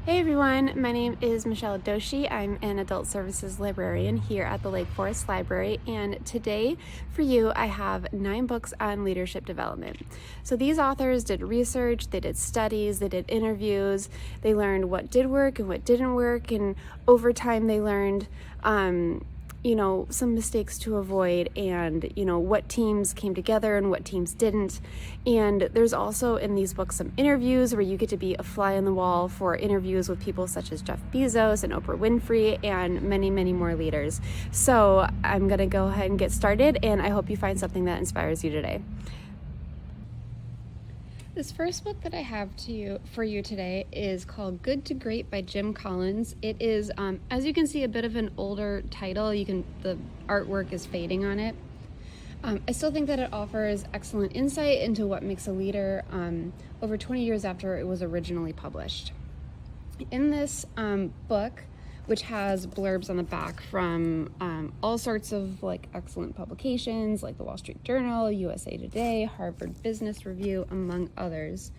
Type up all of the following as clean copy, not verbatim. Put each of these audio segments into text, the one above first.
Hey everyone, my name is Michelle Doshi. I'm an adult services librarian here at the Lake Forest Library, and today for you I have 9 books on leadership development. So these authors did research, they did studies, they did interviews, they learned what did work and what didn't work, and over time they learned some mistakes to avoid and, what teams came together and what teams didn't. And there's also in these books some interviews where you get to be a fly on the wall for interviews with people such as Jeff Bezos and Oprah Winfrey and many, many more leaders. So I'm going to go ahead and get started, and I hope you find something that inspires you today. This first book that I have for you today is called Good to Great by Jim Collins. It is, as you can see, a bit of an older title. The artwork is fading on it. I still think that it offers excellent insight into what makes a leader over 20 years after it was originally published. In this book, which has blurbs on the back from all sorts of excellent publications like the Wall Street Journal, USA Today, Harvard Business Review, among others.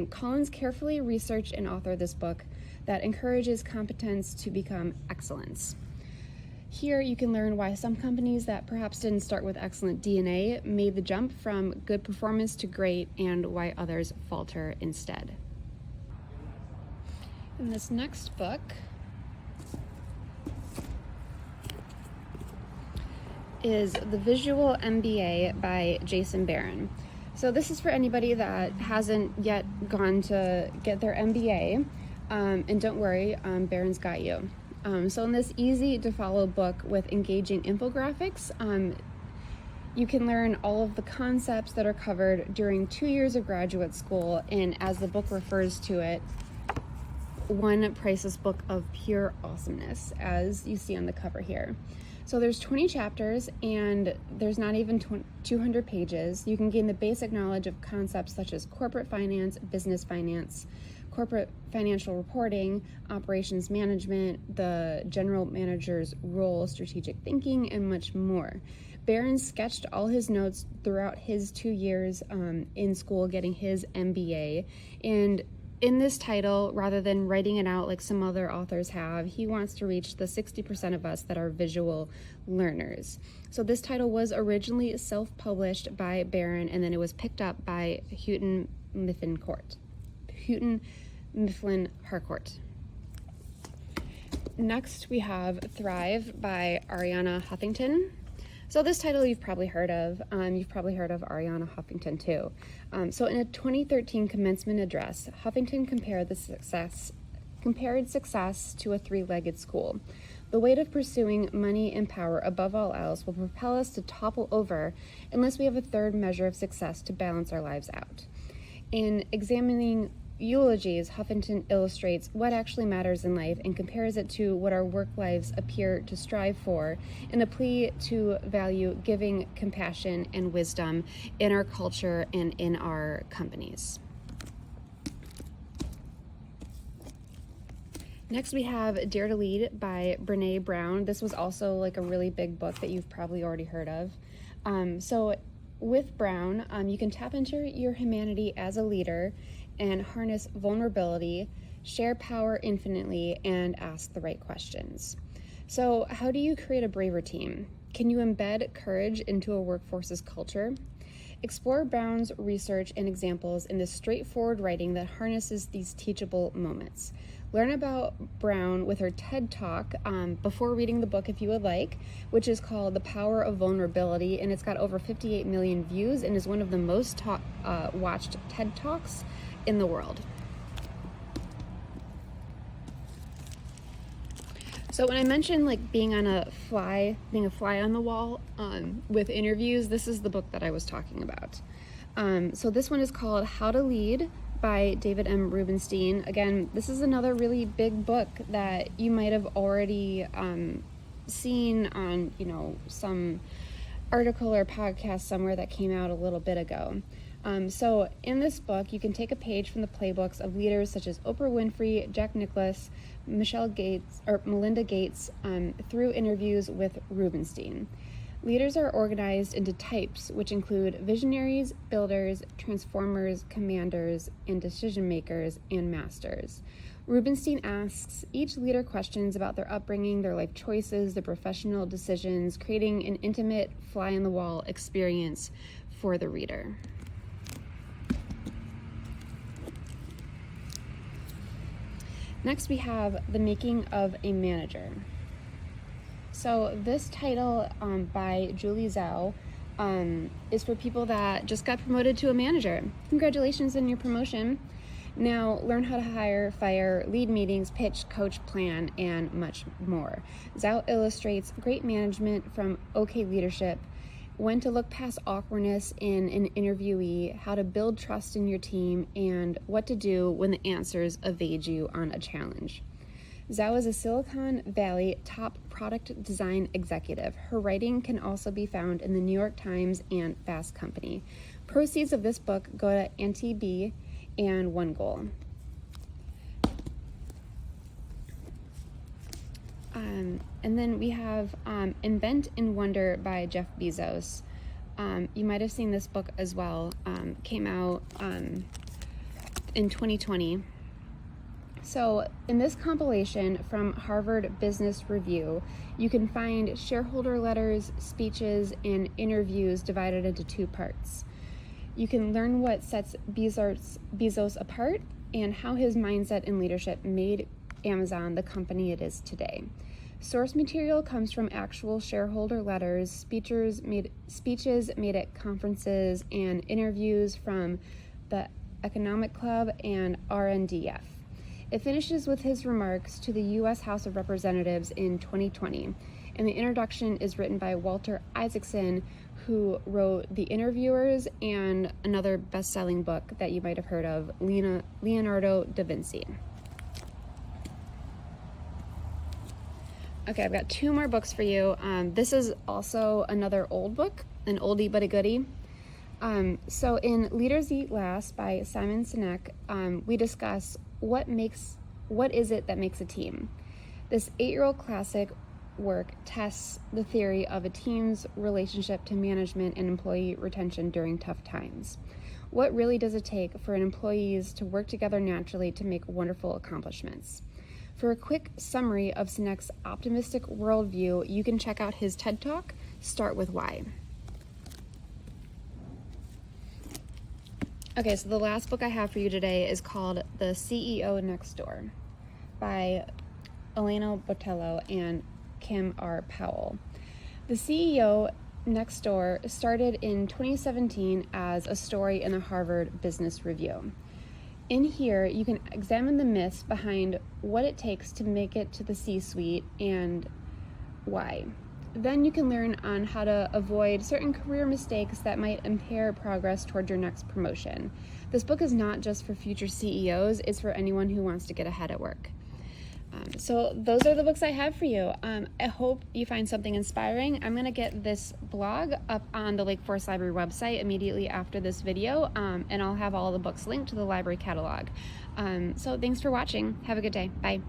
Collins carefully researched and authored this book that encourages competence to become excellence. Here you can learn why some companies that perhaps didn't start with excellent DNA made the jump from good performance to great, and why others falter instead. In this next book is The Visual MBA by Jason Barron. So this is for anybody that hasn't yet gone to get their MBA, and don't worry, Barron's got you. So in this easy to follow book with engaging infographics, you can learn all of the concepts that are covered during 2 years of graduate school, and as the book refers to it, one priceless book of pure awesomeness, as you see on the cover here. So there's 20 chapters and there's not even 200 pages. You can gain the basic knowledge of concepts such as corporate finance, business finance, corporate financial reporting, operations management, the general manager's role, strategic thinking, and much more. Barron sketched all his notes throughout his 2 years in school getting his MBA, and in this title, rather than writing it out like some other authors have, he wants to reach the 60% of us that are visual learners. So this title was originally self-published by Barron, and then it was picked up by Houghton Mifflin Harcourt. Next, we have Thrive by Arianna Huffington. So this title you've probably heard of. You've probably heard of Arianna Huffington too. So in a 2013 commencement address, Huffington compared success to a 3-legged stool. The weight of pursuing money and power above all else will propel us to topple over unless we have a third measure of success to balance our lives out. In examining eulogies, Huffington illustrates what actually matters in life and compares it to what our work lives appear to strive for, in a plea to value giving, compassion, and wisdom in our culture and in our companies. Next, we have Dare to Lead by Brene Brown. This was also a really big book that you've probably already heard of. So with Brown, you can tap into your humanity as a leader and harness vulnerability, share power infinitely, and ask the right questions. So how do you create a braver team? Can you embed courage into a workforce's culture? Explore Brown's research and examples in this straightforward writing that harnesses these teachable moments. Learn about Brown with her TED Talk before reading the book if you would like, which is called The Power of Vulnerability, and it's got over 58 million views and is one of the most watched TED Talks in the world. So when I mentioned being a fly on the wall with interviews, this is the book that I was talking about. So this one is called How to Lead by David M. Rubinstein. Again, this is another really big book that you might have already seen on some article or podcast somewhere that came out a little bit ago. So in this book, you can take a page from the playbooks of leaders such as Oprah Winfrey, Jack Nicklaus, Melinda Gates, through interviews with Rubinstein. Leaders are organized into types, which include visionaries, builders, transformers, commanders, and decision makers, and masters. Rubinstein asks each leader questions about their upbringing, their life choices, their professional decisions, creating an intimate, fly-on-the-wall experience for the reader. Next, we have The Making of a Manager. So this title by Julie Zhao is for people that just got promoted to a manager. Congratulations on your promotion. Now learn how to hire, fire, lead meetings, pitch, coach, plan, and much more. Zhao illustrates great management from okay leadership, when to look past awkwardness in an interviewee, how to build trust in your team, and what to do when the answers evade you on a challenge. Zhao is a Silicon Valley top product design executive. Her writing can also be found in the New York Times and Fast Company. Proceeds of this book go to Anti-B and One Goal. And then we have Invent and Wonder by Jeff Bezos. You might have seen this book as well. Came out in 2020. So in this compilation from Harvard Business Review, you can find shareholder letters, speeches, and interviews divided into two parts. You can learn what sets Bezos apart and how his mindset and leadership made Amazon the company it is today. Source material comes from actual shareholder letters, speeches made at conferences, and interviews from the Economic Club and RNDF. It finishes with his remarks to the U.S. House of Representatives in 2020, and the introduction is written by Walter Isaacson, who wrote The Interviewers and another best-selling book that you might have heard of, Leonardo da Vinci. Okay, I've got two more books for you. This is also another old book, an oldie but a goodie. So in Leaders Eat Last by Simon Sinek, we discuss what is it that makes a team. This 8-year-old classic work tests the theory of a team's relationship to management and employee retention during tough times. What really does it take for employees to work together naturally to make wonderful accomplishments? For a quick summary of Sinek's optimistic worldview, you can check out his TED Talk, Start With Why. Okay, so the last book I have for you today is called The CEO Next Door by Elena Botello and Kim R. Powell. The CEO Next Door started in 2017 as a story in the Harvard Business Review. In here, you can examine the myths behind what it takes to make it to the C-suite and why. Then you can learn on how to avoid certain career mistakes that might impair progress toward your next promotion. This book is not just for future CEOs, it's for anyone who wants to get ahead at work. So those are the books I have for you. I hope you find something inspiring. I'm going to get this blog up on the Lake Forest Library website immediately after this video, and I'll have all the books linked to the library catalog. So thanks for watching. Have a good day. Bye.